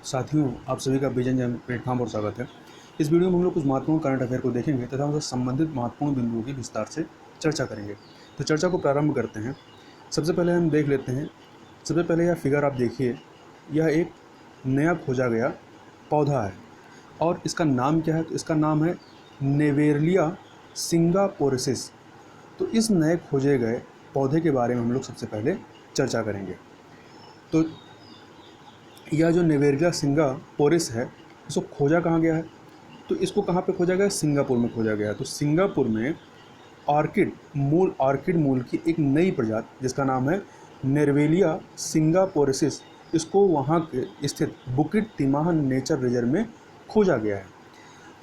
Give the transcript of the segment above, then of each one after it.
साथियों, आप सभी का विजन जैन प्लेटफॉर्म पर स्वागत है। इस वीडियो में हम लोग कुछ महत्वपूर्ण करंट अफेयर को देखेंगे तथा उनसे संबंधित महत्वपूर्ण बिंदुओं की विस्तार से चर्चा करेंगे। तो चर्चा को प्रारंभ करते हैं। सबसे पहले हम देख लेते हैं। सबसे पहले यह फिगर आप देखिए, यह एक नया खोजा गया पौधा है और इसका नाम क्या है? तो इसका नाम है नेवेरलिया सिंगापोरेसिस। तो इस नए खोजे गए पौधे के बारे में हम लोग सबसे पहले चर्चा करेंगे। तो यह जो नेवेरलिया सिंगापोरिस है, इसको खोजा कहाँ गया है? तो इसको कहाँ पे खोजा गया? सिंगापुर में खोजा गया है। तो सिंगापुर में ऑर्किड मूल की एक नई प्रजाति जिसका नाम है नेरवेलिया सिंगापोरेसिस, इसको वहाँ के स्थित बुकिट तिमाह नेचर रिजर्व में खोजा गया है।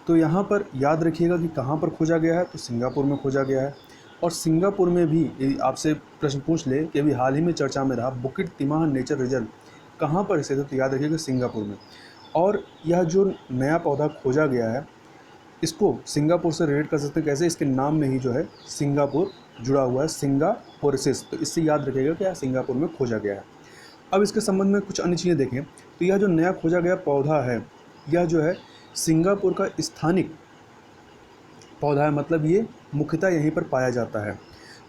तो यहाँ पर याद रखिएगा कि कहाँ पर खोजा गया है, तो सिंगापुर में खोजा गया है। और सिंगापुर में भी यदि आपसे प्रश्न पूछ ले कि अभी हाल ही में चर्चा में रहा बुकिट तिमाह नेचर रिजर्व कहाँ पर स्थित है, तो याद रखिएगा सिंगापुर में। और यह जो नया पौधा खोजा गया है, इसको सिंगापुर से रिलेट कर सकते हैं। कैसे? इसके नाम में ही जो है सिंगापुर जुड़ा हुआ है, सिंगापोरेसिस। तो इससे याद रखिएगा कि यह सिंगापुर में खोजा गया है। अब इसके संबंध में कुछ अन्य चीज़ें देखें। तो यह जो नया खोजा गया पौधा है, यह जो है सिंगापुर का स्थानिक पौधा है, मतलब ये मुख्यतः यहीं पर पाया जाता है।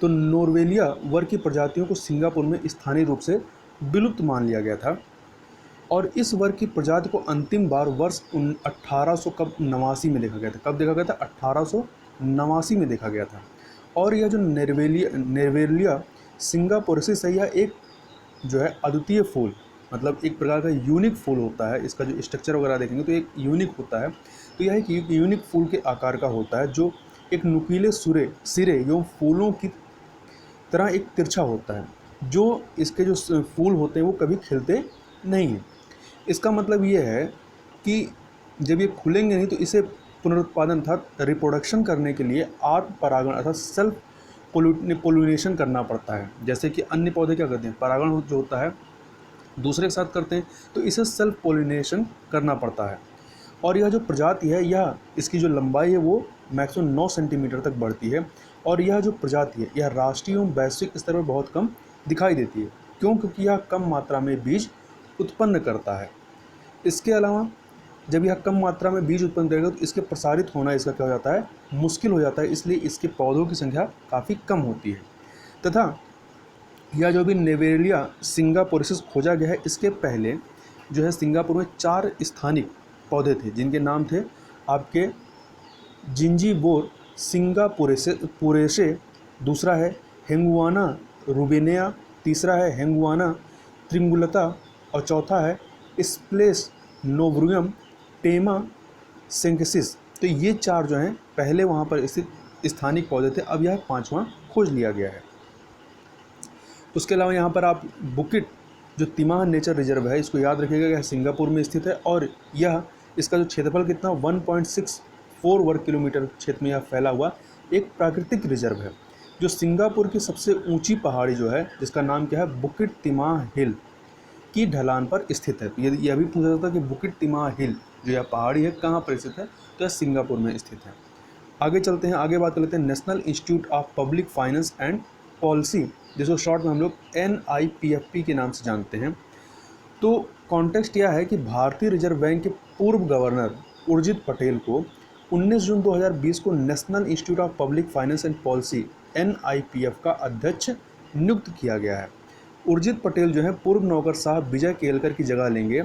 तो नोरवेलिया वर्ग की प्रजातियों को सिंगापुर में स्थानीय रूप से विलुप्त मान लिया गया था और इस वर्ग की प्रजाति को अंतिम बार वर्ष 1889 में देखा गया था। कब देखा गया था? 1889 में देखा गया था। और यह जो नेरवेलिया सिंगापोरेसिस है, यह एक जो है अद्वितीय फूल, मतलब एक प्रकार का यूनिक फूल होता है। इसका जो स्ट्रक्चर वगैरह देखेंगे तो एक यूनिक होता है। तो यह एक यूनिक फूल के आकार का होता है जो एक नुकीले सिरे एवं फूलों की तरह एक तिरछा होता है। जो इसके जो फूल होते हैं वो कभी खिलते नहीं हैं। इसका मतलब ये है कि जब ये खुलेंगे नहीं तो इसे पुनरुत्पादन अर्थात रिप्रोडक्शन करने के लिए आत्म परागण अर्थात सेल्फ पोलिनेशन करना पड़ता है। जैसे कि अन्य पौधे क्या करते हैं, परागण जो होता है दूसरे के साथ करते हैं, तो इसे सेल्फ पोलिनेशन करना पड़ता है। और यह जो प्रजाति है, यह इसकी जो लंबाई है वो मैक्सिमम 9 सेंटीमीटर तक बढ़ती है। और यह जो प्रजाति है यह राष्ट्रीय एवं वैश्विक स्तर पर बहुत कम दिखाई देती है। क्यों? क्योंकि यह कम मात्रा में बीज उत्पन्न करता है। इसके अलावा जब यह कम मात्रा में बीज उत्पन्न करेगा तो इसके प्रसारित होना इसका क्या हो जाता है? मुश्किल हो जाता है। इसलिए इसके पौधों की संख्या काफ़ी कम होती है। तथा यह जो भी नेवेलिया सिंगापोरेसिस खोजा गया है, इसके पहले जो है सिंगापुर में 4 स्थानिक पौधे थे जिनके नाम थे आपके जिंजीबोर सिंगापोरेसे, दूसरा है हेंगुआना रूबेनिया, तीसरा है हेंगुआना त्रिंगुलता और चौथा है स्प्लेस नोवरियम टेमा सेंकेसिस। तो ये 4 जो हैं पहले वहाँ पर स्थित स्थानिक पौधे थे। अब यह 5वां खोज लिया गया है। उसके अलावा यहाँ पर आप बुकिट जो तिमाह नेचर रिजर्व है, इसको याद रखिएगा कि सिंगापुर में स्थित है और यह इसका जो क्षेत्रफल कितना 1.64 वर्ग किलोमीटर क्षेत्र में यह फैला हुआ एक प्राकृतिक रिजर्व है, जो सिंगापुर की सबसे ऊंची पहाड़ी जो है जिसका नाम क्या है बुकिट तिमाह हिल की ढलान पर स्थित है। यदि यह भी पूछा जाता है कि बुकिट तिमाह हिल जो यह पहाड़ी है कहाँ पर स्थित है, तो यह सिंगापुर में स्थित है। आगे चलते हैं, आगे बात कर लेते हैं national institute of public finance and policy, जिसको शॉर्ट में हम लोग NIPFP के नाम से जानते हैं। तो कॉन्टेक्स्ट यह है कि भारतीय रिजर्व बैंक के पूर्व गवर्नर उर्जित पटेल को 19 जून 2020 को national institute of public finance and policy NIPF का अध्यक्ष नियुक्त किया गया है। उर्जित पटेल जो है पूर्व नौकरशाह विजय केलकर की जगह लेंगे,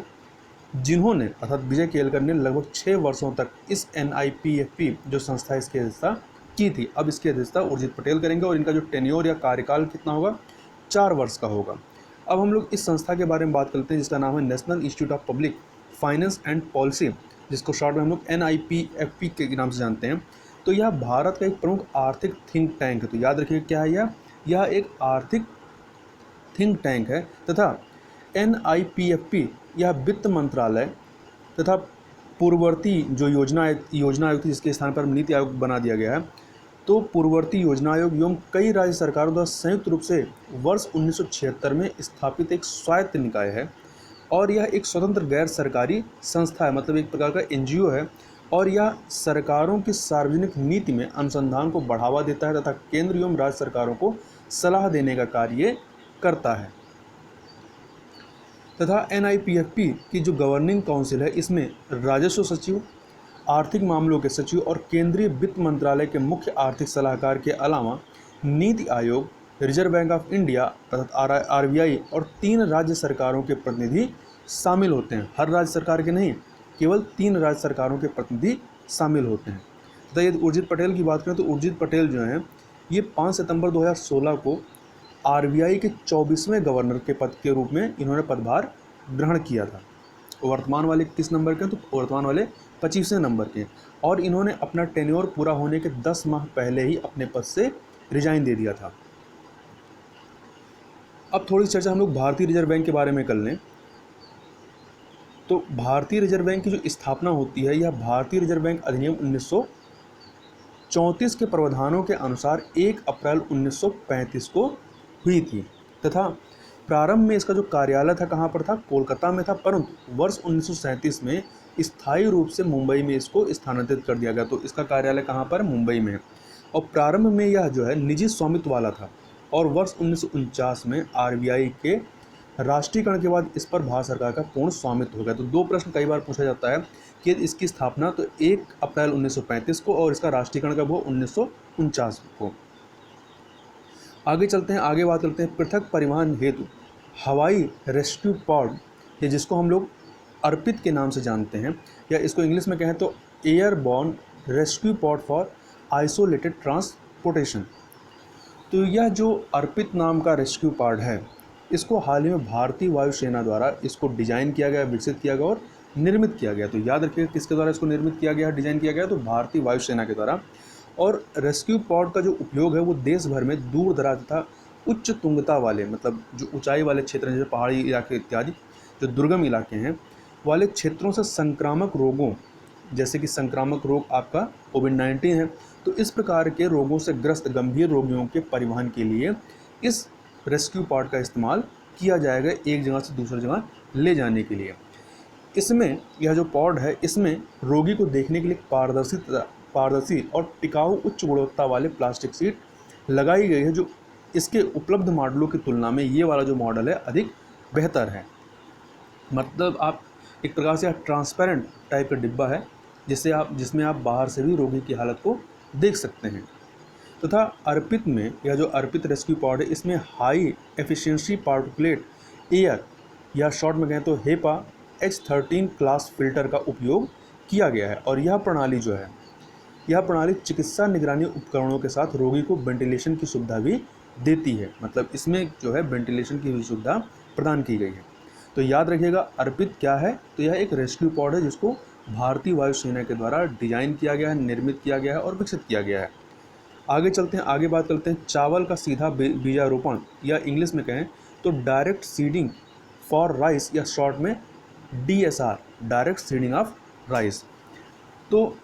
जिन्होंने अर्थात विजय केलकर ने लगभग 6 वर्षों तक इस NIPFP जो संस्था इसकी अध्यक्षता की थी। अब इसकी अध्यक्षता उर्जित पटेल करेंगे और इनका जो टेन्योर या कार्यकाल कितना होगा? 4 वर्ष का होगा। अब हम लोग इस संस्था के बारे में बात करते हैं जिसका नाम है national institute of public finance and policy, जिसको शॉर्ट में हम लोग NIPFP के नाम से जानते हैं। तो यह भारत का एक प्रमुख आर्थिक थिंक टैंक है। तो याद रखिए क्या है यह एक आर्थिक थिंक टैंक है तथा NIPFP यह वित्त मंत्रालय तथा पूर्ववर्ती जो योजना आयोग थी जिसके स्थान पर नीति आयोग बना दिया गया है, तो पूर्ववर्ती योजना आयोग एवं कई राज्य सरकारों द्वारा संयुक्त रूप से वर्ष 1976 में स्थापित एक स्वायत्त निकाय है और यह एक स्वतंत्र गैर सरकारी संस्था है, मतलब एक प्रकार का NGO है। और यह सरकारों की सार्वजनिक नीति में अनुसंधान को बढ़ावा देता है तथा केंद्र एवं राज्य सरकारों को सलाह देने का कार्य करता है। तथा NIPFP की जो गवर्निंग काउंसिल है, इसमें राजस्व सचिव, आर्थिक मामलों के सचिव और केंद्रीय वित्त मंत्रालय के मुख्य आर्थिक सलाहकार के अलावा NITI Aayog, reserve bank of India अर्थात RBI और 3 राज्य सरकारों के प्रतिनिधि शामिल होते हैं। हर राज्य सरकार के नहीं, केवल 3 राज्य सरकारों के प्रतिनिधि शामिल होते हैं। तथा यदि उर्जित पटेल की बात करें तो उर्जित पटेल जो हैं ये 5 सितंबर 2016 को RBI के 24वें गवर्नर के पद के रूप में इन्होंने पदभार ग्रहण किया था। वर्तमान वाले किस नंबर के हैं? तो वर्तमान वाले 25वें नंबर के हैं और इन्होंने अपना टेन्योर पूरा होने के 10 माह पहले ही अपने पद से रिजाइन दे दिया था। अब थोड़ी चर्चा हम लोग भारतीय रिजर्व बैंक के बारे में कर लें। तो भारतीय रिजर्व बैंक की जो स्थापना होती है यह भारतीय रिजर्व बैंक अधिनियम 1934 के प्रावधानों के अनुसार 1 अप्रैल 1935 को हुई थी तथा प्रारंभ में इसका जो कार्यालय था कहाँ पर था? कोलकाता में था, परंतु वर्ष 1937 में स्थायी रूप से मुंबई में इसको स्थानांतरित कर दिया गया। तो इसका कार्यालय कहाँ पर? मुंबई में है। और प्रारंभ में यह जो है निजी स्वामित्व वाला था और वर्ष 1949 में RBI के राष्ट्रीयकरण के बाद इस पर भारत सरकार का पूर्ण स्वामित्व हो गया। तो 2 प्रश्न कई बार पूछा जाता है कि इसकी स्थापना तो 1 अप्रैल 1935 को और इसका राष्ट्रीयकरण कब हो? 1949 को। आगे चलते हैं, आगे बात करते हैं पृथक परिवहन हेतु हवाई रेस्क्यू पॉड, ये जिसको हम लोग अर्पित के नाम से जानते हैं, या इसको इंग्लिश में कहें तो airborne rescue pod for isolated transportation. तो यह जो अर्पित नाम का रेस्क्यू पॉड है इसको हाल ही में भारतीय वायुसेना द्वारा इसको डिजाइन किया गया, विकसित किया गया और निर्मित किया गया। तो याद रखिएगा किसके द्वारा इसको निर्मित किया गया, डिजाइन किया गया? तो भारतीय वायुसेना के द्वारा। और रेस्क्यू पॉड का जो उपयोग है वो देश भर में दूर दराज तथा उच्च तुंगता वाले, मतलब जो ऊंचाई वाले क्षेत्र हैं, जैसे पहाड़ी इलाके इत्यादि, जो दुर्गम इलाके हैं वाले क्षेत्रों से संक्रामक रोगों, जैसे कि संक्रामक रोग आपका कोविड-19 है, तो इस प्रकार के रोगों से ग्रस्त गंभीर रोगियों के परिवहन के लिए इस रेस्क्यू पॉड का इस्तेमाल किया जाएगा, एक जगह से दूसरी जगह ले जाने के लिए। इसमें यह जो पॉड है इसमें रोगी को देखने के लिए पारदर्शी और टिकाऊ उच्च गुणवत्ता वाले प्लास्टिक सीट लगाई गई है, जो इसके उपलब्ध मॉडलों की तुलना में ये वाला जो मॉडल है अधिक बेहतर है। मतलब आप एक प्रकार से ट्रांसपेरेंट टाइप का डिब्बा है जिसमें आप बाहर से भी रोगी की हालत को देख सकते हैं। तथा अर्पित में यह जो अर्पित रेस्क्यू पॉड है इसमें हाई एफिशिएंसी पार्टिकुलेट एयर या शॉर्ट में कहें तो हेपा H13 क्लास फिल्टर का उपयोग किया गया है। और यह प्रणाली चिकित्सा निगरानी उपकरणों के साथ रोगी को वेंटिलेशन की सुविधा भी देती है। मतलब इसमें जो है वेंटिलेशन की भी सुविधा प्रदान की गई है। तो याद रखिएगा अर्पित क्या है? तो यह एक रेस्क्यू पॉड है जिसको भारतीय वायुसेना के द्वारा डिजाइन किया गया है, निर्मित किया गया है और विकसित किया गया है। आगे चलते हैं, आगे बात करते हैं चावल का सीधा बीजारोपण, या इंग्लिश में कहें तो डायरेक्ट सीडिंग फॉर राइस, या शॉर्ट में DSR, direct seeding of rice. तो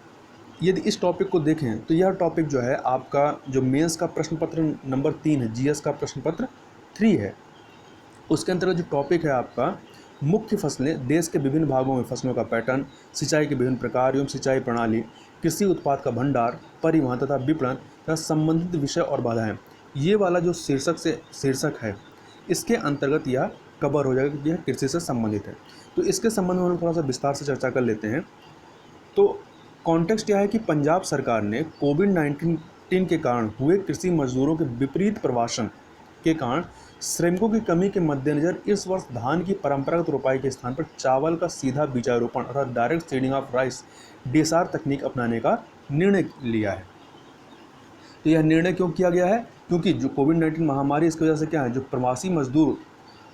यदि इस टॉपिक को देखें तो यह टॉपिक जो है आपका जो मेंस का प्रश्न पत्र नंबर 3 है, GS का प्रश्न पत्र 3 है, उसके अंतर्गत जो टॉपिक है आपका मुख्य फसलें, देश के विभिन्न भागों में फसलों का पैटर्न, सिंचाई के विभिन्न प्रकार एवं सिंचाई प्रणाली, कृषि उत्पाद का भंडार, परिवहन तथा विपणन तथा संबंधित विषय और बाधाएं, ये वाला जो शीर्षक है इसके अंतर्गत यह कवर हो जाएगा क्योंकि यह कृषि से संबंधित है। तो इसके संबंध में हम थोड़ा सा विस्तार से चर्चा कर लेते हैं। तो कॉन्टेक्स्ट यह है कि पंजाब सरकार ने कोविड-19 के कारण हुए कृषि मजदूरों के विपरीत प्रवासन के कारण श्रमिकों की कमी के मद्देनज़र इस वर्ष धान की परंपरागत रोपाई के स्थान पर चावल का सीधा बीजारोपण अर्थात direct seeding of rice DSR तकनीक अपनाने का निर्णय लिया है। तो यह निर्णय क्यों किया गया है? क्योंकि जो कोविड-19 महामारी इसकी वजह से क्या है, जो प्रवासी मजदूर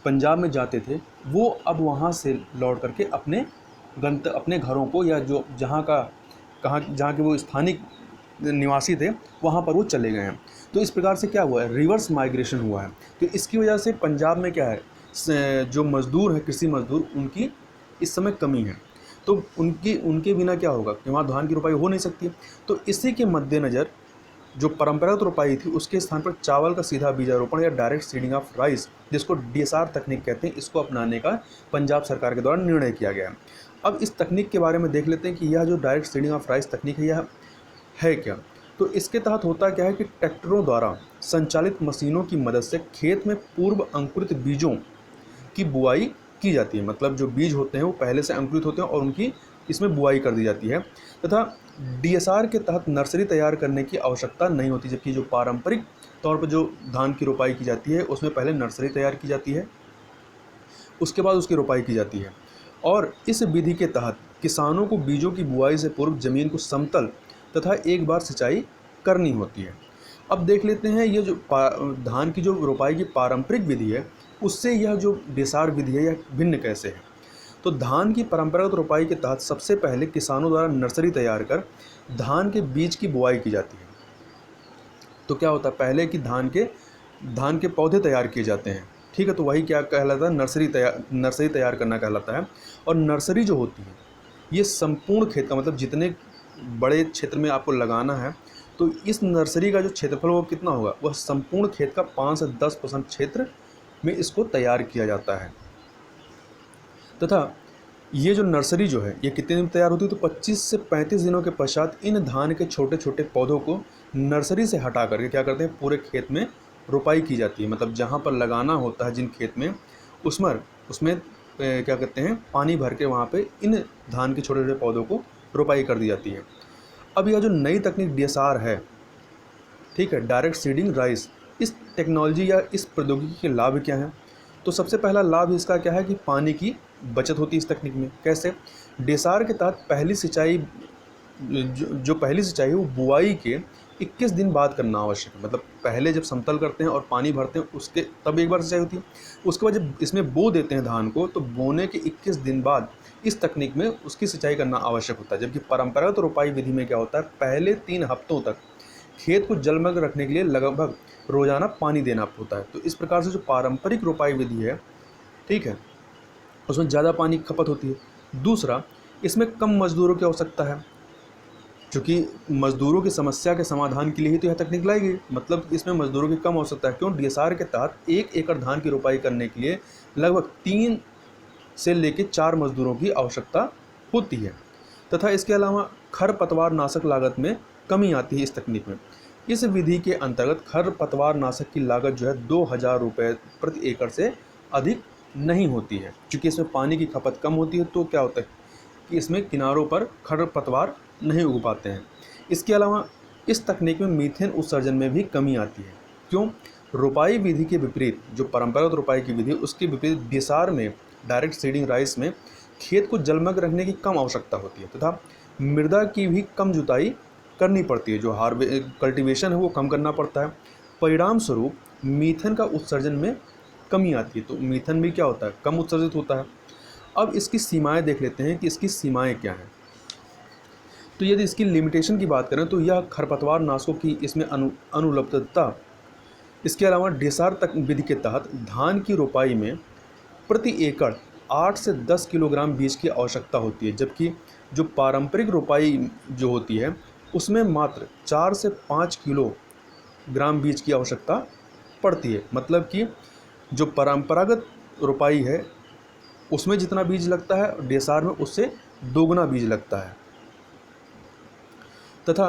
पंजाब में जाते थे वो अब वहाँ से लौट करके अपने घरों को, या जो जहाँ के वो स्थानिक निवासी थे वहाँ पर वो चले गए हैं। तो इस प्रकार से क्या हुआ है, रिवर्स माइग्रेशन हुआ है। तो इसकी वजह से पंजाब में क्या है, जो मज़दूर है, कृषि मज़दूर, उनकी इस समय कमी है। तो उनके बिना क्या होगा कि वहाँ धान की रोपाई हो नहीं सकती। तो इसी के मद्देनज़र जो परंपरागत रोपाई थी उसके स्थान पर चावल का सीधा बीजारोपण या डायरेक्ट सीडिंग ऑफ राइस, जिसको DSR तकनीक कहते हैं, इसको अपनाने का पंजाब सरकार के द्वारा निर्णय किया गया है। अब इस तकनीक के बारे में देख लेते हैं कि यह जो डायरेक्ट सीडिंग ऑफ राइस तकनीक है यह है क्या। तो इसके तहत होता क्या है कि ट्रैक्टरों द्वारा संचालित मशीनों की मदद से खेत में पूर्व अंकुरित बीजों की बुआई की जाती है, मतलब जो बीज होते हैं वो पहले से अंकुरित होते हैं और उनकी इसमें बुआई कर दी जाती है तथा डीएसआर के तहत नर्सरी तैयार करने की आवश्यकता नहीं होती, जबकि जो पारंपरिक तौर पर जो धान की रोपाई की जाती है उसमें पहले नर्सरी तैयार की जाती है, उसके बाद उसकी रोपाई की जाती है। और इस विधि के तहत किसानों को बीजों की बुआई से पूर्व जमीन को समतल तथा एक बार सिंचाई करनी होती है। अब देख लेते हैं ये जो धान की जो रोपाई की पारंपरिक विधि है उससे यह जो डेसार विधि है यह भिन्न कैसे है। तो धान की परंपरागत रोपाई के तहत सबसे पहले किसानों द्वारा नर्सरी तैयार कर धान के बीज की बुआई की जाती है। तो क्या होता है, पहले कि धान के पौधे तैयार किए जाते हैं, ठीक है, तो वही क्या कहलाता है, नर्सरी तैयार करना कहलाता है। और नर्सरी जो होती है ये संपूर्ण खेत का, मतलब जितने बड़े क्षेत्र में आपको लगाना है तो इस नर्सरी का जो क्षेत्रफल वो कितना होगा, वह संपूर्ण खेत का 5 से 10% क्षेत्र में इसको तैयार किया जाता है। तथा ये जो नर्सरी जो है ये कितने दिन तैयार होती है, तो 25 से 35 दिनों के पश्चात इन धान के छोटे छोटे पौधों को नर्सरी से हटा करके क्या करते हैं, पूरे खेत में रोपाई की जाती है। मतलब जहाँ पर लगाना होता है जिन खेत में उसमें क्या कहते हैं, पानी भर के वहाँ पे इन धान के छोटे छोटे पौधों को रोपाई कर दी जाती है। अब यह जो नई तकनीक डीएसआर है, ठीक है, डायरेक्ट सीडिंग राइस, इस टेक्नोलॉजी या इस प्रौद्योगिकी के लाभ क्या हैं। तो सबसे पहला लाभ इसका क्या है कि पानी की बचत होती है इस तकनीक में। कैसे, डीएसआर के तहत पहली सिंचाई जो पहली सिंचाई है वो बुआई के 21 दिन बाद करना आवश्यक है। मतलब पहले जब समतल करते हैं और पानी भरते हैं उसके तब एक बार सिंचाई होती है, उसके बाद जब इसमें बो देते हैं धान को तो बोने के 21 दिन बाद इस तकनीक में उसकी सिंचाई करना आवश्यक होता है। जबकि परंपरागत रोपाई विधि में क्या होता है, पहले 3 हफ्तों तक खेत को जलमग्न रखने के लिए लगभग रोजाना पानी देना होता है। तो इस प्रकार से जो पारंपरिक रोपाई विधि है, ठीक है, उसमें ज़्यादा पानी की खपत होती है। दूसरा, इसमें कम मजदूरों की आवश्यकता है, क्योंकि मजदूरों की समस्या के समाधान के लिए ही तो यह तकनीक लाई गई। मतलब इसमें मजदूरों की कम आवश्यकता है। क्यों, डीएसआर के तहत 1 एकड़ धान की रोपाई करने के लिए लगभग 3 से लेकर 4 मजदूरों की आवश्यकता होती है। तथा इसके अलावा खरपतवार नाशक लागत में कमी आती है इस तकनीक में। इस विधि के अंतर्गत खरपतवार नाशक की लागत जो है 2000 रुपये प्रति एकड़ से अधिक नहीं होती है। क्योंकि इसमें पानी की खपत कम होती है तो क्या होता है कि इसमें किनारों पर खरपतवार नहीं उग पाते हैं। इसके अलावा इस तकनीक में मीथेन उत्सर्जन में भी कमी आती है। क्यों, रोपाई विधि के विपरीत, जो परंपरागत रोपाई की विधि उसके विपरीत डीएसआर में, डायरेक्ट सीडिंग राइस में, खेत को जलमग्न रखने की कम आवश्यकता होती है तथा मृदा की भी कम जुताई करनी पड़ती है। जो कल्टीवेशन है वो कम करना पड़ता है। परिणाम स्वरूप मीथेन का उत्सर्जन में कमी आती है। तो मीथेन भी क्या होता है, कम उत्सर्जित होता है। अब इसकी सीमाएं देख लेते हैं कि इसकी सीमाएं क्या हैं। तो यदि इसकी लिमिटेशन की बात करें तो यह खरपतवार नाशकों की इसमें अनुपलब्धता, इसके अलावा डीएसआर तक विधि के तहत धान की रोपाई में प्रति एकड़ 8 से 10 किलोग्राम बीज की आवश्यकता होती है, जबकि जो पारंपरिक रोपाई जो होती है उसमें मात्र 4 से 5 किलोग्राम बीज की आवश्यकता पड़ती है। मतलब कि जो परंपरागत रोपाई है उसमें जितना बीज लगता है डीएसआर में उससे दोगुना बीज लगता है। तथा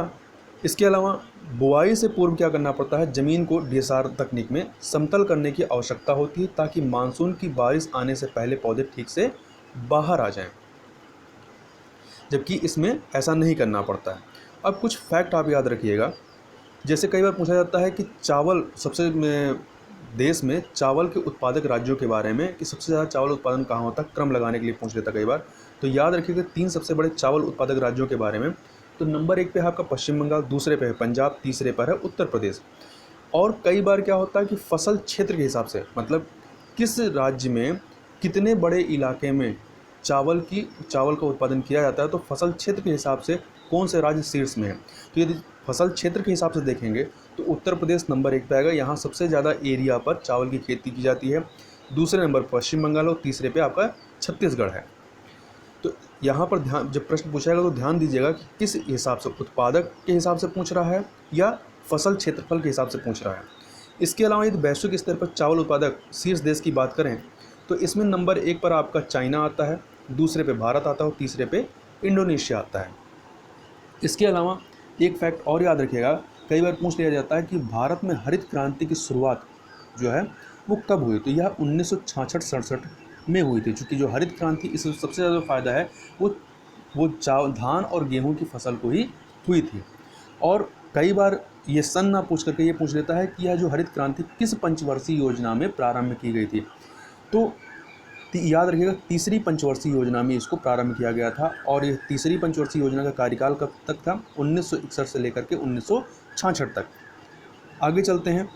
इसके अलावा बुआई से पूर्व क्या करना पड़ता है, ज़मीन को डीएसआर तकनीक में समतल करने की आवश्यकता होती है ताकि मानसून की बारिश आने से पहले पौधे ठीक से बाहर आ जाएं, जबकि इसमें ऐसा नहीं करना पड़ता है। अब कुछ फैक्ट आप याद रखिएगा। जैसे कई बार पूछा जाता है कि चावल सबसे देश में चावल के उत्पादक राज्यों के बारे में कि सबसे ज़्यादा चावल उत्पादन कहाँ होता है, क्रम लगाने के लिए पूछ लेता कई बार। तो याद रखिएगा 3 सबसे बड़े चावल उत्पादक राज्यों के बारे में। तो नंबर 1 पे है आपका पश्चिम बंगाल, दूसरे पे है पंजाब, तीसरे पर है उत्तर प्रदेश। और कई बार क्या होता है कि फसल क्षेत्र के हिसाब से, मतलब किस राज्य में कितने बड़े इलाके में चावल का उत्पादन किया जाता है, तो फसल क्षेत्र के हिसाब से कौन से राज्य शीर्ष में है। तो यदि फसल क्षेत्र के हिसाब से देखेंगे तो उत्तर प्रदेश नंबर 1 पे आएगा। यहाँ सबसे ज़्यादा एरिया पर चावल की खेती की जाती है। दूसरे नंबर पश्चिम बंगाल और तीसरे पे आपका छत्तीसगढ़ है। तो यहाँ पर जब प्रश्न पूछाएगा तो ध्यान दीजिएगा कि किस हिसाब से, उत्पादक के हिसाब से पूछ रहा है या फसल क्षेत्रफल के हिसाब से पूछ रहा है। इसके अलावा यदि वैश्विक स्तर पर चावल उत्पादक शीर्ष देश की बात करें तो इसमें नंबर 1 पर आपका चाइना आता है, दूसरे पे भारत आता है और तीसरे पे इंडोनेशिया आता है। इसके अलावा एक फैक्ट और याद रखिएगा, कई बार पूछ लिया जाता है कि भारत में हरित क्रांति की शुरुआत जो है वो कब हुई। तो यह 1966-67 में हुई थी, चूँकि जो हरित क्रांति इससे सबसे ज़्यादा फ़ायदा है वो धान और गेहूँ की फसल को ही हुई थी। और कई बार ये सन ना पूछ करके ये पूछ लेता है कि यह जो हरित क्रांति किस पंचवर्षीय योजना में प्रारंभ की गई थी। तो याद रखिएगा, तीसरी पंचवर्षीय योजना में इसको प्रारंभ किया गया था। और ये तीसरी पंचवर्षीय योजना का कार्यकाल कब तक था? 1961 से लेकर के 1966 तक। आगे चलते हैं,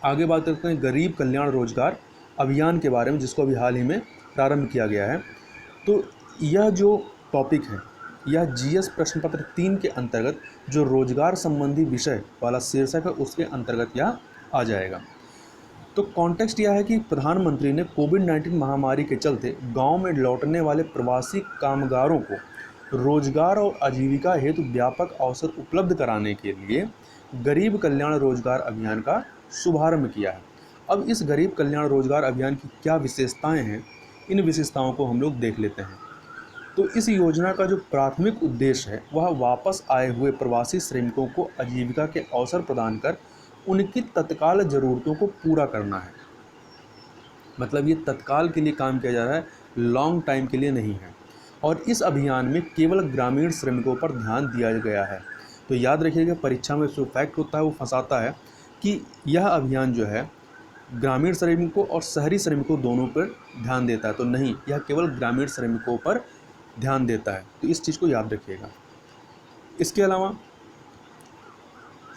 आगे बात करते हैं गरीब कल्याण रोजगार अभियान के बारे में, जिसको अभी हाल ही में प्रारंभ किया गया है। तो यह जो टॉपिक है, यह जीएस प्रश्न पत्र 3 के अंतर्गत जो रोजगार संबंधी विषय वाला शीर्षक है उसके अंतर्गत यह आ जाएगा। तो कॉन्टेक्स्ट यह है कि प्रधानमंत्री ने कोविड-19 महामारी के चलते गांव में लौटने वाले प्रवासी कामगारों को रोजगार और आजीविका हेतु व्यापक अवसर उपलब्ध कराने के लिए गरीब कल्याण रोजगार अभियान का शुभारंभ किया है। अब इस गरीब कल्याण रोजगार अभियान की क्या विशेषताएं हैं, इन विशेषताओं को हम लोग देख लेते हैं। तो इस योजना का जो प्राथमिक उद्देश्य है वह वापस आए हुए प्रवासी श्रमिकों को आजीविका के अवसर प्रदान कर उनकी तत्काल ज़रूरतों को पूरा करना है। मतलब ये तत्काल के लिए काम किया जा रहा है, लॉन्ग टाइम के लिए नहीं है। और इस अभियान में केवल ग्रामीण श्रमिकों पर ध्यान दिया गया है। तो याद रखिएगा, परीक्षा में जो फैक्ट होता है वो फंसाता है कि यह अभियान जो है ग्रामीण श्रमिकों और शहरी श्रमिकों दोनों पर ध्यान देता है। तो नहीं, यह केवल ग्रामीण श्रमिकों पर ध्यान देता है। तो इस चीज़ को याद रखिएगा। इसके अलावा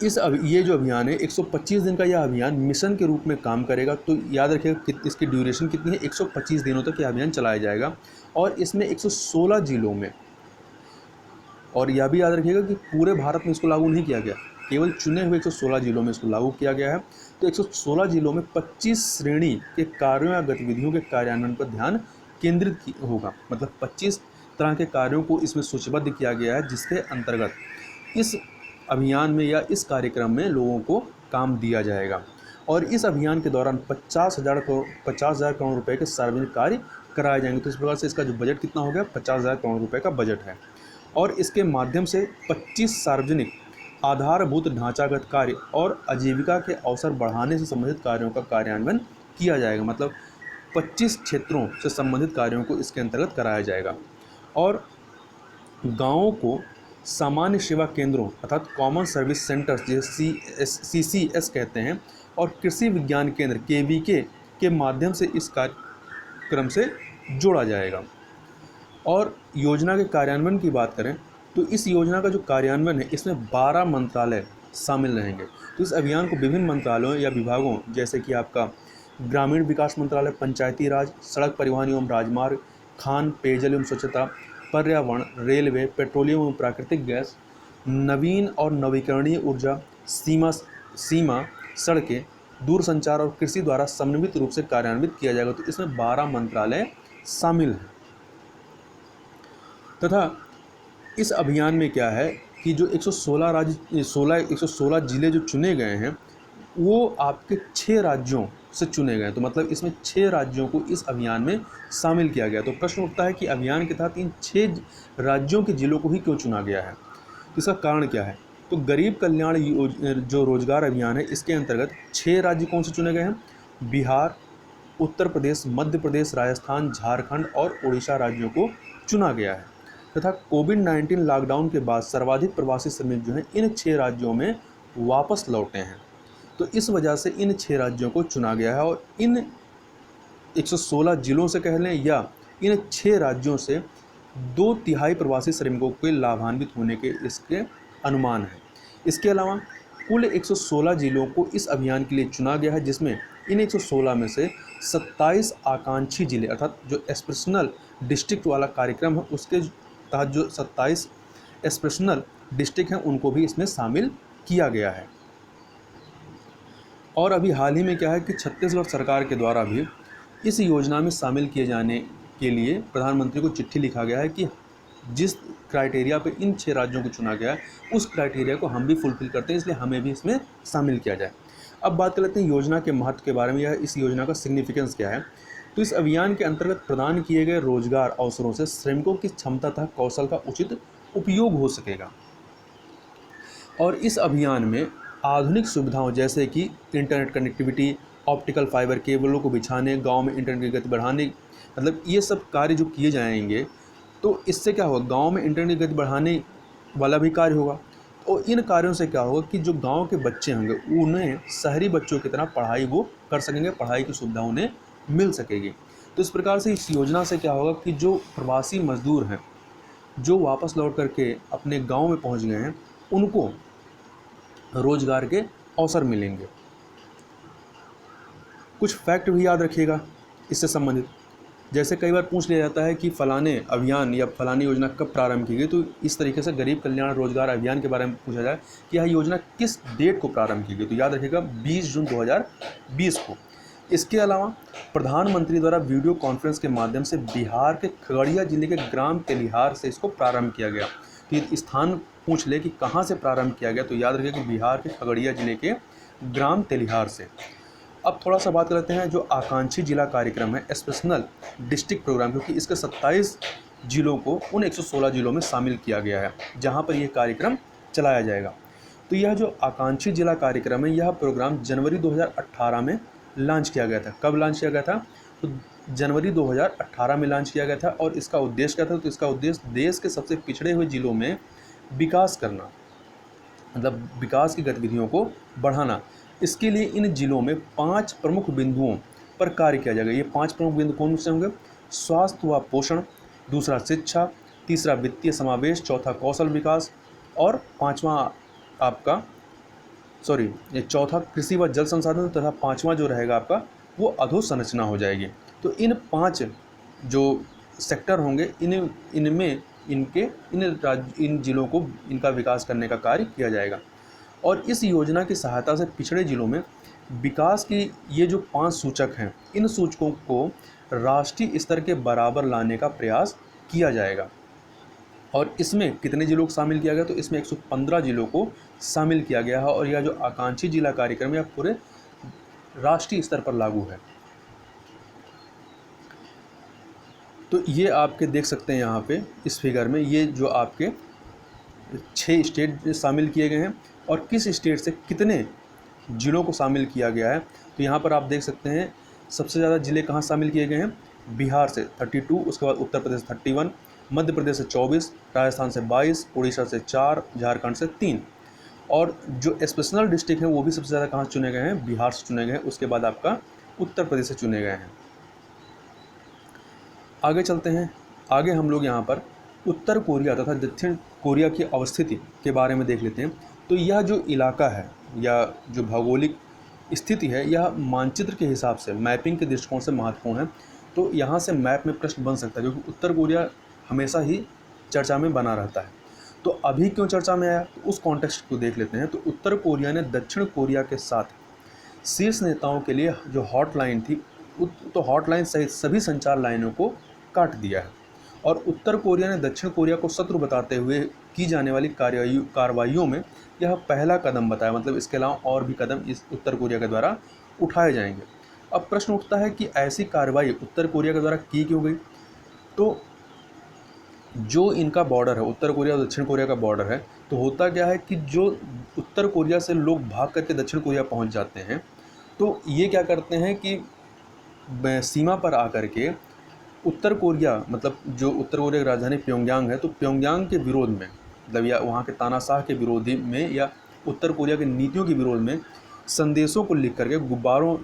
ये जो अभियान है 125 दिन का, यह अभियान मिशन के रूप में काम करेगा। तो याद रखिएगा कि इसकी ड्यूरेशन कितनी है, 125 दिनों तक यह अभियान चलाया जाएगा। और इसमें 116 जिलों में, और यह भी याद रखिएगा कि पूरे भारत में इसको लागू नहीं किया गया, केवल चुने हुए 116 जिलों में इसको लागू किया गया है। तो 116 जिलों में 25 श्रेणी के कार्यों या गतिविधियों के कार्यान्वयन पर ध्यान केंद्रित होगा। मतलब 25 तरह के कार्यों को इसमें सूचीबद्ध किया गया है, जिसके अंतर्गत इस अभियान में या इस कार्यक्रम में लोगों को काम दिया जाएगा। और इस अभियान के दौरान 50,000 करोड़ रुपए के सार्वजनिक कार्य कराए जाएंगे। तो इस प्रकार से इसका जो बजट कितना हो गया, 50,000 करोड़ रुपए का बजट है। और इसके माध्यम से 25 सार्वजनिक आधारभूत ढांचागत कार्य और आजीविका के अवसर बढ़ाने से संबंधित कार्यों का कार्यान्वयन किया जाएगा। मतलब 25 क्षेत्रों से संबंधित कार्यों को इसके अंतर्गत कराया जाएगा। और गाँवों को सामान्य सेवा केंद्रों अर्थात कॉमन सर्विस सेंटर्स, जिसे CCS कहते हैं, और कृषि विज्ञान केंद्र KVK के माध्यम से इस कार्यक्रम से जोड़ा जाएगा। और योजना के कार्यान्वयन की बात करें तो इस योजना का जो कार्यान्वयन है इसमें 12 मंत्रालय शामिल रहेंगे। तो इस अभियान को विभिन्न मंत्रालयों या विभागों, जैसे कि आपका ग्रामीण विकास मंत्रालय, पंचायती राज, सड़क परिवहन एवं राजमार्ग, खान पेयजल एवं स्वच्छता, पर्यावरण, रेलवे, पेट्रोलियम एवं प्राकृतिक गैस, नवीन और नवीकरणीय ऊर्जा, सीमा सड़कें, दूरसंचार और कृषि द्वारा समन्वित रूप से कार्यान्वित किया जाएगा। तो इसमें 12 मंत्रालय शामिल हैं। तथा इस अभियान में क्या है कि जो 116 जिले जो चुने गए हैं वो आपके 6 राज्यों से चुने गए। तो मतलब इसमें 6 राज्यों को इस अभियान में शामिल किया गया। तो प्रश्न उठता है कि अभियान के तहत इन 6 राज्यों के जिलों को ही क्यों चुना गया है, तो इसका कारण क्या है? तो गरीब कल्याण जो रोजगार अभियान है इसके अंतर्गत 6 राज्य कौन से चुने गए हैं? बिहार, उत्तर प्रदेश, मध्य प्रदेश, राजस्थान, झारखंड और उड़ीसा राज्यों को चुना गया है। तथा कोविड-19 लॉकडाउन के बाद सर्वाधिक प्रवासी श्रमिक जो हैं इन 6 राज्यों में वापस लौटे हैं। तो इस वजह से इन 6 राज्यों को चुना गया है। और इन 116 जिलों से कह लें या इन 6 राज्यों से 2/3 प्रवासी श्रमिकों के लाभान्वित होने के इसके अनुमान है। इसके अलावा कुल 116 जिलों को इस अभियान के लिए चुना गया है, जिसमें इन 116 में से 27 आकांक्षी जिले अर्थात जो एस्पिरेशनल डिस्ट्रिक्ट वाला कार्यक्रम है उसके तहत जो 27 एस्पिरेशनल डिस्ट्रिक्ट हैं उनको भी इसमें शामिल किया गया है। और अभी हाल ही में क्या है कि छत्तीसगढ़ सरकार के द्वारा भी इस योजना में शामिल किए जाने के लिए प्रधानमंत्री को चिट्ठी लिखा गया है कि जिस क्राइटेरिया पे इन 6 राज्यों को चुना गया है उस क्राइटेरिया को हम भी फुलफिल करते हैं, इसलिए हमें भी इसमें शामिल किया जाए। अब बात कर लेते हैं योजना के महत्व के बारे में या इस योजना का सिग्निफिकेंस क्या है। तो इस अभियान के अंतर्गत प्रदान किए गए रोजगार अवसरों से श्रमिकों की क्षमता तथा कौशल का उचित उपयोग हो सकेगा। और इस अभियान में आधुनिक सुविधाओं जैसे कि इंटरनेट कनेक्टिविटी, ऑप्टिकल फाइबर केबलों को बिछाने, गांव में इंटरनेट की गति बढ़ाने मतलब ये सब कार्य जो किए जाएंगे तो इससे क्या होगा, गांव में इंटरनेट की गति बढ़ाने वाला भी कार्य होगा। और इन कार्यों से क्या होगा कि जो गांव के बच्चे होंगे उन्हें शहरी बच्चों की तरह पढ़ाई वो कर सकेंगे, पढ़ाई की सुविधा उन्हें मिल सकेगी। तो इस प्रकार से इस योजना से क्या होगा कि जो प्रवासी मजदूर हैं जो वापस लौट करके अपने गांव में पहुंच गए हैं उनको रोजगार के अवसर मिलेंगे। कुछ फैक्ट भी याद रखिएगा इससे संबंधित। जैसे कई बार पूछ लिया जाता है कि फलाने अभियान या फलानी योजना कब प्रारंभ की गई, तो इस तरीके से गरीब कल्याण रोजगार अभियान के बारे में पूछा जाए कि यह योजना किस डेट को प्रारंभ की गई, तो याद रखिएगा 20 जून 2020 को। इसके अलावा प्रधानमंत्री द्वारा वीडियो कॉन्फ्रेंस के माध्यम से बिहार के खगड़िया जिले के ग्राम तेलिहार से इसको प्रारंभ किया गया। तो ये स्थान पूछ ले कि कहाँ से प्रारंभ किया गया, तो याद रखिए कि बिहार के खगड़िया जिले के ग्राम तेलिहार से। अब थोड़ा सा बात करते हैं जो आकांक्षी जिला कार्यक्रम है, स्पेशल डिस्ट्रिक्ट प्रोग्राम, क्योंकि इसके 27 जिलों को उन 116 जिलों में शामिल किया गया है जहां पर यह कार्यक्रम चलाया जाएगा। तो यह जो आकांक्षी जिला कार्यक्रम है यह प्रोग्राम जनवरी 2018 में लॉन्च किया गया था। कब लॉन्च किया गया था, तो जनवरी 2018 में लॉन्च किया गया था। और इसका उद्देश्य क्या था, तो इसका उद्देश्य देश के सबसे पिछड़े हुए जिलों में विकास करना, मतलब विकास की गतिविधियों को बढ़ाना। इसके लिए इन जिलों में 5 प्रमुख बिंदुओं पर कार्य किया जाएगा। ये 5 प्रमुख बिंदु कौन से होंगे, स्वास्थ्य व पोषण, दूसरा शिक्षा, तीसरा वित्तीय समावेश, चौथा कौशल विकास और चौथा कृषि व जल संसाधन तथा 5वां जो रहेगा आपका वो अधोसंरचना हो जाएगी। तो इन 5 जो सेक्टर होंगे इनमें इन जिलों को इनका विकास करने का कार्य किया जाएगा। और इस योजना की सहायता से पिछड़े जिलों में विकास की ये जो 5 सूचक हैं इन सूचकों को राष्ट्रीय स्तर के बराबर लाने का प्रयास किया जाएगा। और इसमें कितने जिलों को शामिल किया गया, तो इसमें 115 जिलों को शामिल किया गया है। और यह जो आकांक्षी जिला कार्यक्रम यह पूरे राष्ट्रीय स्तर पर लागू है। तो ये आपके देख सकते हैं यहाँ पे इस फिगर में, ये जो आपके 6 स्टेट शामिल किए गए हैं और किस स्टेट से कितने जिलों को शामिल किया गया है। तो यहाँ पर आप देख सकते हैं सबसे ज़्यादा ज़िले कहाँ शामिल किए गए हैं, बिहार से 32, उसके बाद उत्तर प्रदेश 31, मध्य प्रदेश से 24, राजस्थान से 22, उड़ीसा से 4, झारखंड से 3। और जो स्पेशल डिस्ट्रिक्ट हैं वो भी सबसे ज़्यादा कहाँ चुने गए हैं, बिहार से चुने गए हैं। उसके बाद आपका उत्तर प्रदेश से चुने गए हैं। आगे चलते हैं। आगे हम लोग यहाँ पर उत्तर कोरिया तथा दक्षिण कोरिया की अवस्थिति के बारे में देख लेते हैं। तो यह जो इलाका है या जो भौगोलिक स्थिति है यह मानचित्र के हिसाब से मैपिंग के दृष्टिकोण से महत्वपूर्ण है। तो यहाँ से मैप में प्रश्न बन सकता है क्योंकि उत्तर कोरिया हमेशा ही चर्चा में बना रहता है। तो अभी क्यों चर्चा में आया, तो उस कॉन्टेक्स्ट को देख लेते हैं। तो उत्तर कोरिया ने दक्षिण कोरिया के साथ शीर्ष नेताओं के लिए जो हॉटलाइन थी तो हॉटलाइन सहित सभी संचार लाइनों को काट दिया है। और उत्तर कोरिया ने दक्षिण कोरिया को शत्रु बताते हुए की जाने वाली कार्रवाइयों में यह पहला कदम बताया। मतलब इसके अलावा और भी कदम इस उत्तर कोरिया के द्वारा उठाए जाएंगे। अब प्रश्न उठता है कि ऐसी कार्रवाई उत्तर कोरिया के द्वारा की क्यों गई। तो जो इनका बॉर्डर है उत्तर कोरिया और दक्षिण कोरिया का बॉर्डर है, तो होता क्या है कि जो उत्तर कोरिया से लोग भाग करके दक्षिण कोरिया पहुंच जाते हैं तो ये क्या करते हैं कि सीमा पर आकर के उत्तर कोरिया, मतलब जो उत्तर कोरिया की राजधानी प्योंगयांग है, तो प्योंगयांग के विरोध में, मतलब या वहाँ के तानाशाह के विरोधी में या उत्तर कोरिया की नीतियों के विरोध में संदेशों को लिख करके गुब्बारों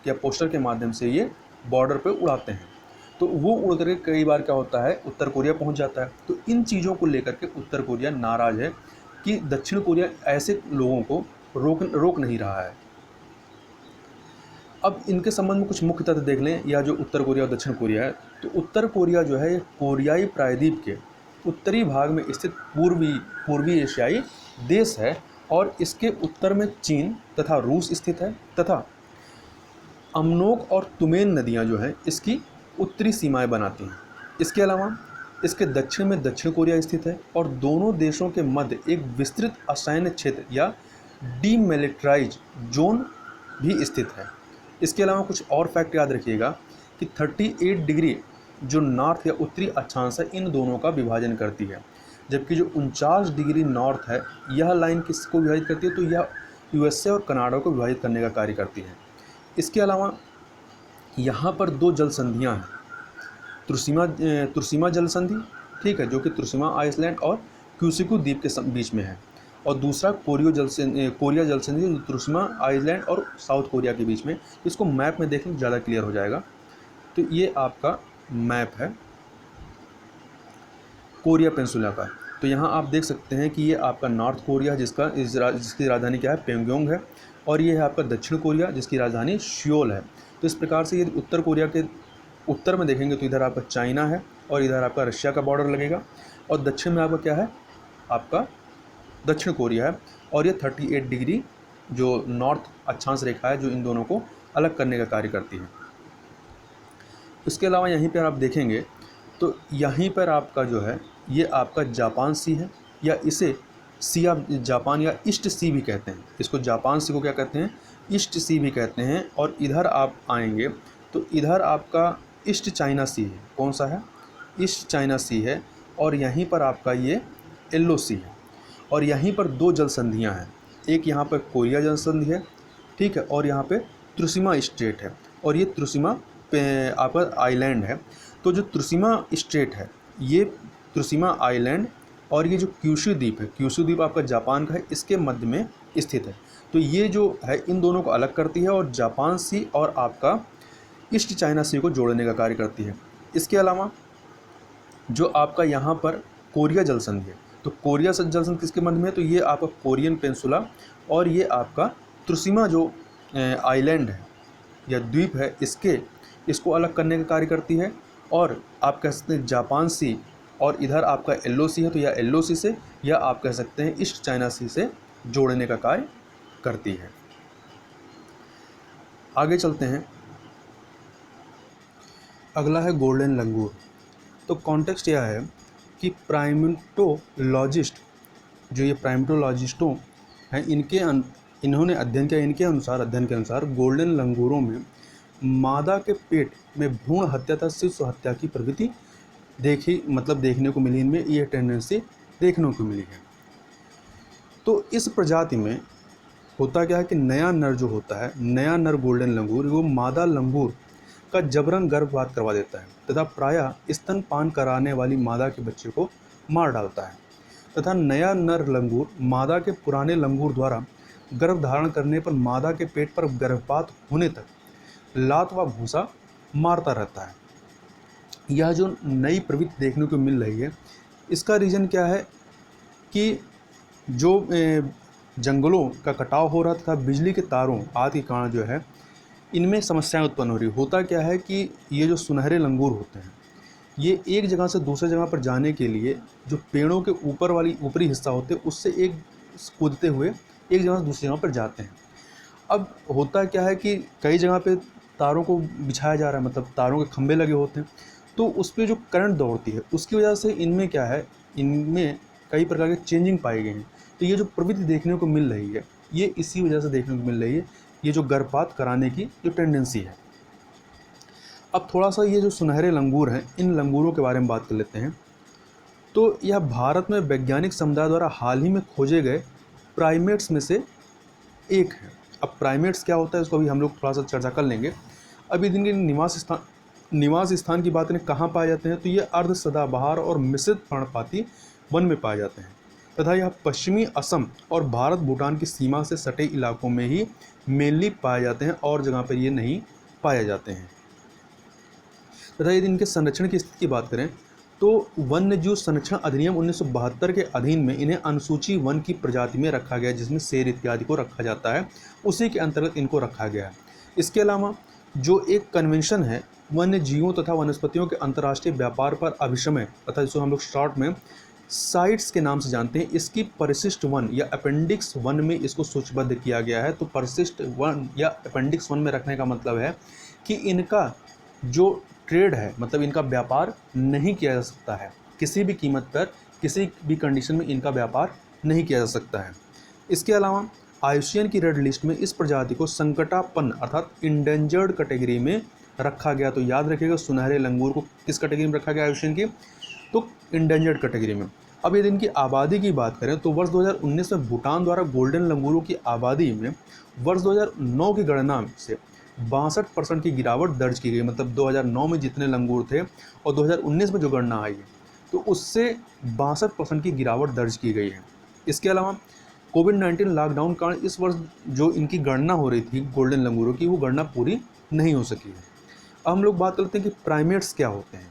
या पोस्टर के माध्यम से ये बॉर्डर पे उड़ाते हैं। तो वो उड़ करके कई बार क्या होता है उत्तर कोरिया पहुँच जाता है। तो इन चीज़ों को लेकर के उत्तर कोरिया नाराज़ है कि दक्षिण कोरिया ऐसे लोगों को रोक नहीं रहा है। अब इनके संबंध में कुछ मुख्य तथ्य देख लें, या जो उत्तर कोरिया और दक्षिण कोरिया है। तो उत्तर कोरिया जो है ये कोरियाई प्रायद्वीप के उत्तरी भाग में स्थित पूर्वी एशियाई देश है और इसके उत्तर में चीन तथा रूस स्थित है तथा अमनोक और तुमेन नदियां जो हैं इसकी उत्तरी सीमाएं बनाती हैं। इसके अलावा इसके दक्षिण में दक्षिण कोरिया स्थित है और दोनों देशों के मध्य एक विस्तृत असैन्य क्षेत्र या डीमिलिटराइज जोन भी स्थित है। इसके अलावा कुछ और फैक्ट याद रखिएगा कि 38 डिग्री जो नॉर्थ या उत्तरी अक्षांश है इन दोनों का विभाजन करती है, जबकि जो 49 डिग्री नॉर्थ है यह लाइन किसको विभाजित करती है, तो यह यूएसए और कनाडा को विभाजित करने का कार्य करती है। इसके अलावा यहाँ पर 2 जल संधियाँ हैं त्रुसिमा जल संधि, ठीक है, जो कि त्रुसिमा आइसलैंड और क्यूसिकू द्वीप के बीच में है। और दूसरा कोरिया जल संधि जो त्रुसिमा आइसलैंड और साउथ कोरिया के बीच में। इसको मैप में देखें ज़्यादा क्लियर हो जाएगा। तो ये आपका मैप है कोरिया पेंसुला का। तो यहाँ आप देख सकते हैं कि ये आपका नॉर्थ कोरिया जिसकी राजधानी क्या है, प्योंगयांग है, और ये है आपका दक्षिण कोरिया जिसकी राजधानी सियोल है। तो इस प्रकार से यदि उत्तर कोरिया के उत्तर में देखेंगे तो इधर आपका चाइना है और इधर आपका रशिया का बॉर्डर लगेगा, और दक्षिण में आपका क्या है, आपका दक्षिण कोरिया है। और ये 38 डिग्री जो नॉर्थ अक्षांश रेखा है जो इन दोनों को अलग करने का कार्य करती है। इसके अलावा यहीं पर आप देखेंगे तो यहीं पर आपका जो है ये आपका जापान सी है, या इसे सी ऑफ जापान या ईस्ट सी भी कहते हैं। इसको जापान सी को क्या कहते हैं, ईस्ट सी भी कहते हैं। और इधर आप आएंगे तो इधर आपका ईस्ट चाइना सी है। कौन सा है, ईस्ट चाइना सी है। और यहीं पर आपका ये येलो सी है। और यहीं पर दो जल संधियाँ हैं, एक यहाँ पर कोरिया जल संधि है, ठीक है, और यहाँ पे त्रुसिमा स्ट्रेट है, और ये त्रुसिमा आपका आइलैंड है। तो जो त्रुसिमा स्ट्रेट है, ये त्रुसिमा आइलैंड और ये जो क्यूशू द्वीप है, क्यूशू द्वीप आपका जापान का है, इसके मध्य में स्थित है। तो ये जो है इन दोनों को अलग करती है और जापान सी और आपका ईस्ट चाइना सी को जोड़ने का कार्य करती है। इसके अलावा जो आपका यहाँ पर कोरिया जल संधि है, तो कोरिया जल संधि किसके मध्य में है, तो ये आपका कोरियन पेंसुला और ये आपका त्रुसिमा जो आइलैंड है या द्वीप है, इसको अलग करने का कार्य करती है। और आप कह सकते हैं जापान सी, और इधर आपका येलो सी है, तो या येलो सी से या आप कह सकते हैं ईस्ट चाइना सी से जोड़ने का कार्य करती है। आगे चलते हैं, अगला है गोल्डन लंगूर। तो कॉन्टेक्स्ट यह है कि प्राइमेटोलॉजिस्ट जो ये प्राइमेटोलॉजिस्टों हैं इन्होंने अध्ययन किया, इनके अध्ययन के अनुसार गोल्डन लंगूरों में मादा के पेट में भ्रूण हत्या तथा शिशु हत्या की प्रवृत्ति देखने को मिली। इनमें यह टेंडेंसी देखने को मिली है। तो इस प्रजाति में होता क्या है कि नया नर जो होता है, नया नर गोल्डन लंगूर, वो मादा लंगूर का जबरन गर्भपात करवा देता है तथा प्रायः स्तनपान कराने वाली मादा के बच्चे को मार डालता है, तथा नया नर लंगूर मादा के पुराने लंगूर द्वारा गर्भ धारण करने पर मादा के पेट पर गर्भपात होने तक लात व भूसा मारता रहता है। यह जो नई प्रवृत्ति देखने को मिल रही है, इसका रीज़न क्या है कि जो जंगलों का कटाव हो रहा था, बिजली के तारों आदि के कारण जो है इनमें समस्याएं उत्पन्न हो रही। होता क्या है कि ये जो सुनहरे लंगूर होते हैं, ये एक जगह से दूसरे जगह पर जाने के लिए जो पेड़ों के ऊपरी हिस्सा होते हैं उससे एक कूदते हुए एक जगह से दूसरी जगह पर जाते हैं। अब होता क्या है कि कई जगह पे तारों को बिछाया जा रहा है, मतलब तारों के खंभे लगे होते हैं, तो उस पर जो करंट दौड़ती है उसकी वजह से इनमें क्या है, इनमें कई प्रकार के चेंजिंग पाए गए हैं। तो ये जो प्रवृत्ति देखने को मिल रही है, ये इसी वजह से देखने को मिल रही है, ये जो गर्भपात कराने की जो टेंडेंसी है। अब थोड़ा सा ये जो सुनहरे लंगूर हैं, इन लंगूरों के बारे में बात कर लेते हैं। तो यह भारत में वैज्ञानिक समुदाय द्वारा हाल ही में खोजे गए प्राइमेट्स में से एक है। अब प्राइमेट्स क्या होता है इसको अभी हम लोग थोड़ा सा चर्चा कर लेंगे। अभी इनके निवास स्थान की बात करें, कहाँ पाए जाते हैं, तो ये अर्ध सदाबहार और मिश्रित पर्णपाती वन में पाए जाते हैं तथा यह पश्चिमी असम और भारत भूटान की सीमा से सटे इलाकों में ही मेनली पाए जाते हैं, और जगह पर ये नहीं पाए जाते हैं। तथा यदि इनके संरक्षण की स्थिति की बात करें तो वन्य जीव संरक्षण अधिनियम 1972 के अधीन में इन्हें अनुसूची वन की प्रजाति में रखा गया, जिसमें शेर इत्यादि को रखा जाता है, उसी के अंतर्गत इनको रखा गया है। इसके अलावा जो एक कन्वेंशन है वन्य जीवों तथा वनस्पतियों के अंतर्राष्ट्रीय व्यापार पर अभिशमन तथा जिसको हम लोग शॉर्ट में साइट्स के नाम से जानते हैं, इसकी परिशिष्ट वन या अपेंडिक्स वन में इसको सूचीबद्ध किया गया है। तो परिशिष्ट वन या अपेंडिक्स वन में रखने का मतलब है कि इनका जो ट्रेड है, मतलब इनका व्यापार नहीं किया जा सकता है, किसी भी कीमत पर किसी भी कंडीशन में इनका व्यापार नहीं किया जा सकता है। इसके अलावा आईयूसीएन की रेड लिस्ट में इस प्रजाति को संकटापन्न अर्थात इंडेंजर्ड कैटेगरी में रखा गया। तो याद रखिएगा, सुनहरे लंगूर को किस कैटेगरी में रखा गया आईयूसीएन की, तो इंडेंजर्ड कैटेगरी में। अब यदि इनकी आबादी की बात करें तो वर्ष 2019 में भूटान द्वारा गोल्डन लंगूरों की आबादी में वर्ष 2009 की गणना से 62% की गिरावट दर्ज की गई। मतलब 2009 में जितने लंगूर थे और 2019 में जो गणना आई है तो उससे 62% की गिरावट दर्ज की गई है। इसके अलावा कोविड-19 लॉकडाउन कारण इस वर्ष जो इनकी गणना हो रही थी गोल्डन लंगूरों की, वो गणना पूरी नहीं हो सकी है। अब हम लोग बात करते हैं कि प्राइमेट्स क्या होते हैं।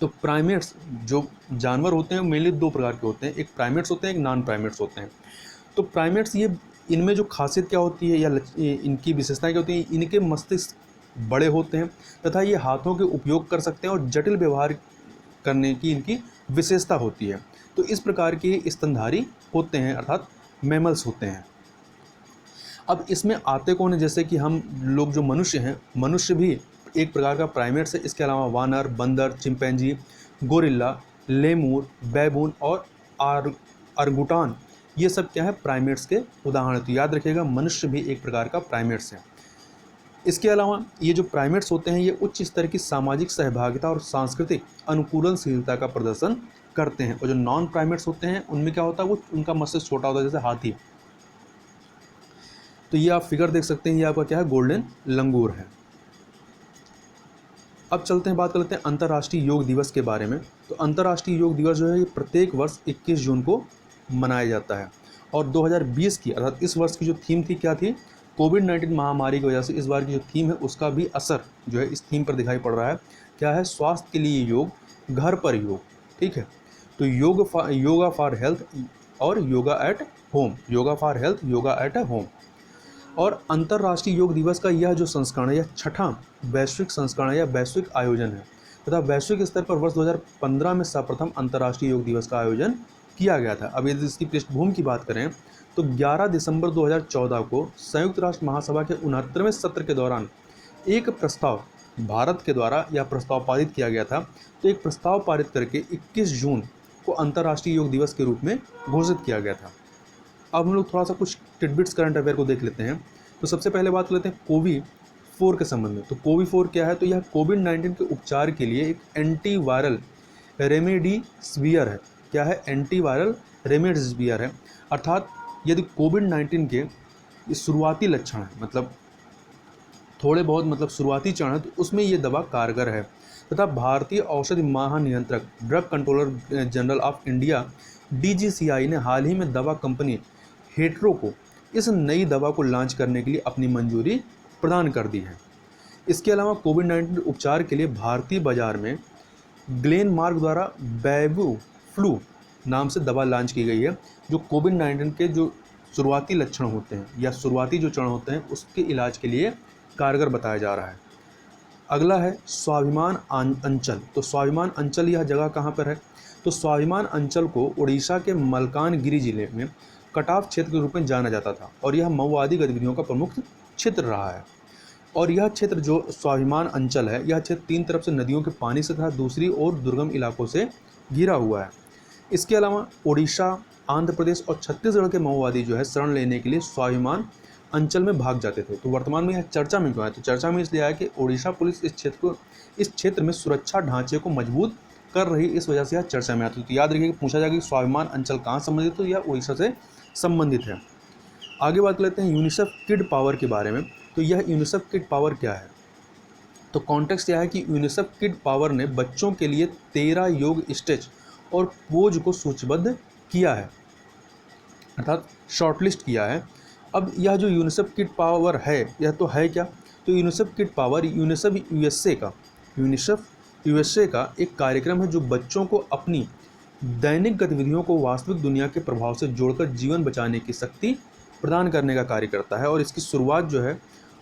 तो प्राइमेट्स जो जानवर होते हैं मेनली दो प्रकार के होते हैं, एक प्राइमेट्स होते हैं, एक नॉन प्राइमेट्स होते हैं। तो प्राइमेट्स ये इनमें जो खासियत क्या होती है या इनकी विशेषताएं क्या होती हैं, इनके मस्तिष्क बड़े होते हैं तथा ये हाथों के उपयोग कर सकते हैं और जटिल व्यवहार करने की इनकी विशेषता होती है। तो इस प्रकार के स्तनधारी होते हैं अर्थात मैमल्स होते हैं। अब इसमें आते कौन है, जैसे कि हम लोग जो मनुष्य हैं, मनुष्य भी एक प्रकार का प्राइमेट्स है। इसके अलावा वानर, बंदर, चिंपैंजी, गोरिल्ला, लेमूर, बैबून और आर्गुटान, ये सब क्या है, प्राइमेट्स के उदाहरण। तो याद रखिएगा मनुष्य भी एक प्रकार का प्राइमेट्स है। इसके अलावा ये जो प्राइमेट्स होते हैं ये उच्च स्तर की सामाजिक सहभागिता और सांस्कृतिक अनुकूलनशीलता का प्रदर्शन करते हैं। और जो नॉन प्राइमेट्स होते हैं उनमें क्या होता है, वो उनका मस्तिष्क छोटा होता है, जैसे हाथी। तो ये आप फिगर देख सकते हैं, ये आपका क्या है, गोल्डन लंगूर है। अब चलते हैं, बात कर लेते हैं अंतर्राष्ट्रीय योग दिवस के बारे में। तो अंतर्राष्ट्रीय योग दिवस जो है ये प्रत्येक वर्ष 21 जून को मनाया जाता है। और 2020 की अर्थात इस वर्ष की जो थीम थी क्या थी, कोविड-19 महामारी की वजह से इस बार की जो थीम है उसका भी असर जो है इस थीम पर दिखाई पड़ रहा है। क्या है, स्वास्थ्य के लिए योग, घर पर योग। ठीक है, तो योगा फॉर हेल्थ और yoga at home, yoga for health, yoga at home. और अंतर्राष्ट्रीय योग दिवस का यह जो संस्करण है यह छठा वैश्विक संस्करण है या वैश्विक आयोजन है तथा वैश्विक स्तर पर वर्ष 2015 में सर्वप्रथम अंतर्राष्ट्रीय योग दिवस का आयोजन किया गया था। अब यदि इसकी पृष्ठभूमि की बात करें तो 11 दिसंबर 2014 को संयुक्त राष्ट्र महासभा के 69वें सत्र के दौरान एक प्रस्ताव भारत के द्वारा यह प्रस्ताव पारित किया गया था। तो एक प्रस्ताव पारित करके 21 जून को अंतर्राष्ट्रीय योग दिवस के रूप में घोषित किया गया था। अब हम लोग थोड़ा सा कुछ टिडबिट्स करंट अफेयर को देख लेते हैं। तो सबसे पहले बात कर लेते हैं कोवी-4 के संबंध में। तो कोवी-4 क्या है, तो यह कोविड-19 के उपचार के लिए एक एंटीवायरल रेमडेसिवियर है। क्या है, एंटीवायरल रेमडेसिवियर है। अर्थात यदि कोविड-19 के ये शुरुआती लक्षण है, मतलब थोड़े बहुत मतलब शुरुआती चरण है, तो उसमें ये दवा कारगर है। तथा भारतीय औषधि महानियंत्रक drug controller general of India DGCI ने हाल ही में दवा कंपनी हेट्रो को इस नई दवा को लॉन्च करने के लिए अपनी मंजूरी प्रदान कर दी है। इसके अलावा कोविड-19 उपचार के लिए भारतीय बाजार में ग्लेनमार्क द्वारा बैवू फ्लू नाम से दवा लॉन्च की गई है, जो कोविड-19 के जो शुरुआती लक्षण होते हैं या शुरुआती जो चरण होते हैं उसके इलाज के लिए कारगर बताया जा रहा है। अगला है स्वाभिमान अंचल। तो स्वाभिमान अंचल यह जगह कहाँ पर है, तो स्वाभिमान अंचल को उड़ीसा के मलकानगिरी जिले में कटाव क्षेत्र के रूप में जाना जाता था और यह माओवादी गतिविधियों का प्रमुख क्षेत्र रहा है। और यह क्षेत्र जो स्वाभिमान अंचल है, यह क्षेत्र तीन तरफ से नदियों के पानी से तथा दूसरी ओर दुर्गम इलाकों से घिरा हुआ है। इसके अलावा उड़ीसा, आंध्र प्रदेश और छत्तीसगढ़ के माओवादी जो है शरण लेने के लिए स्वाभिमान अंचल में भाग जाते थे। तो वर्तमान में यह चर्चा में क्यों है, तो चर्चा में इसलिए आया कि उड़ीसा पुलिस इस क्षेत्र में सुरक्षा ढांचे को मजबूत कर रही, इस वजह से यह चर्चा में आती है। तो याद रखिए कि पूछा जाएगा कि स्वाभिमान अंचल कहाँ संबंधित है, तो यह उड़ीसा से संबंधित है। आगे बात कर लेते हैं यूनिसेफ किड पावर के बारे में। तो यह यूनिसेफ किड पावर क्या है, तो कॉन्टेक्स्ट यह है कि यूनिसेफ किड पावर ने बच्चों के लिए 13 योग स्टेज और पोज को सूचीबद्ध किया है, अर्थात शॉर्टलिस्ट किया है। अब यह जो यूनिसेफ किड पावर है यह तो है क्या, तो UNICEF kid power UNICEF USA का एक कार्यक्रम है जो बच्चों को अपनी दैनिक गतिविधियों को वास्तविक दुनिया के प्रभाव से जोड़कर जीवन बचाने की शक्ति प्रदान करने का कार्य करता है। और इसकी शुरुआत जो है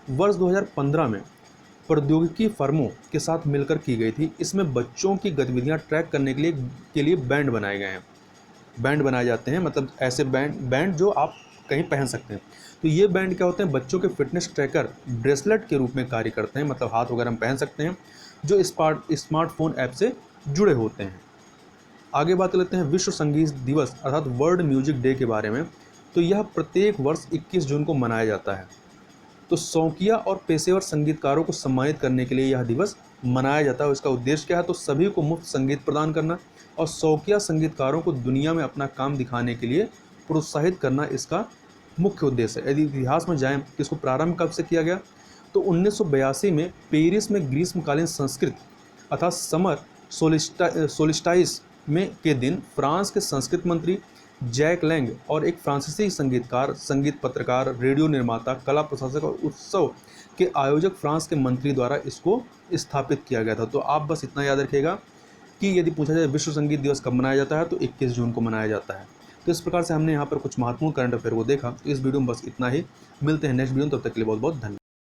वर्ष 2015 में प्रौद्योगिकी फर्मों के साथ मिलकर की गई थी। इसमें बच्चों की गतिविधियां ट्रैक करने के लिए बैंड बनाए गए हैं, बैंड बनाए जाते हैं, मतलब ऐसे बैंड जो आप कहीं पहन सकते हैं। तो ये बैंड क्या होते हैं, बच्चों के फिटनेस ट्रैकर ब्रेसलेट के रूप में कार्य करते हैं, मतलब हाथ वगैरह हम पहन सकते हैं, जो स्मार्टफोन ऐप से जुड़े होते हैं। आगे बात लेते हैं विश्व संगीत दिवस अर्थात वर्ल्ड म्यूजिक डे के बारे में। तो यह प्रत्येक वर्ष 21 जून को मनाया जाता है। तो शौकिया और पेशेवर संगीतकारों को सम्मानित करने के लिए यह दिवस मनाया जाता है। इसका उद्देश्य क्या है, तो सभी को मुफ्त संगीत प्रदान करना और शौकिया संगीतकारों को दुनिया में अपना काम दिखाने के लिए प्रोत्साहित करना इसका मुख्य उद्देश्य है। यदि इतिहास में जाएं कि इसको प्रारंभ कब से किया गया, तो 1982 में पेरिस में ग्रीष्मकालीन संस्कृत अर्थात समर सोलिस्टाइस में के दिन फ्रांस के संस्कृत मंत्री जैक लैंग और एक फ्रांसीसी संगीतकार, संगीत पत्रकार, रेडियो निर्माता, कला प्रशासक और उत्सव के आयोजक फ्रांस के मंत्री द्वारा इसको स्थापित किया गया था। तो आप बस इतना याद रखिएगा कि यदि पूछा जाए विश्व संगीत दिवस कब मनाया जाता है तो 21 जून को मनाया जाता है। तो इस प्रकार से हमने यहाँ पर कुछ महत्वपूर्ण करंट अफेयर को देखा। तो इस वीडियो में बस इतना ही। मिलते हैं नेक्स्ट वीडियो में, तब तक के लिए बहुत बहुत धन्यवाद।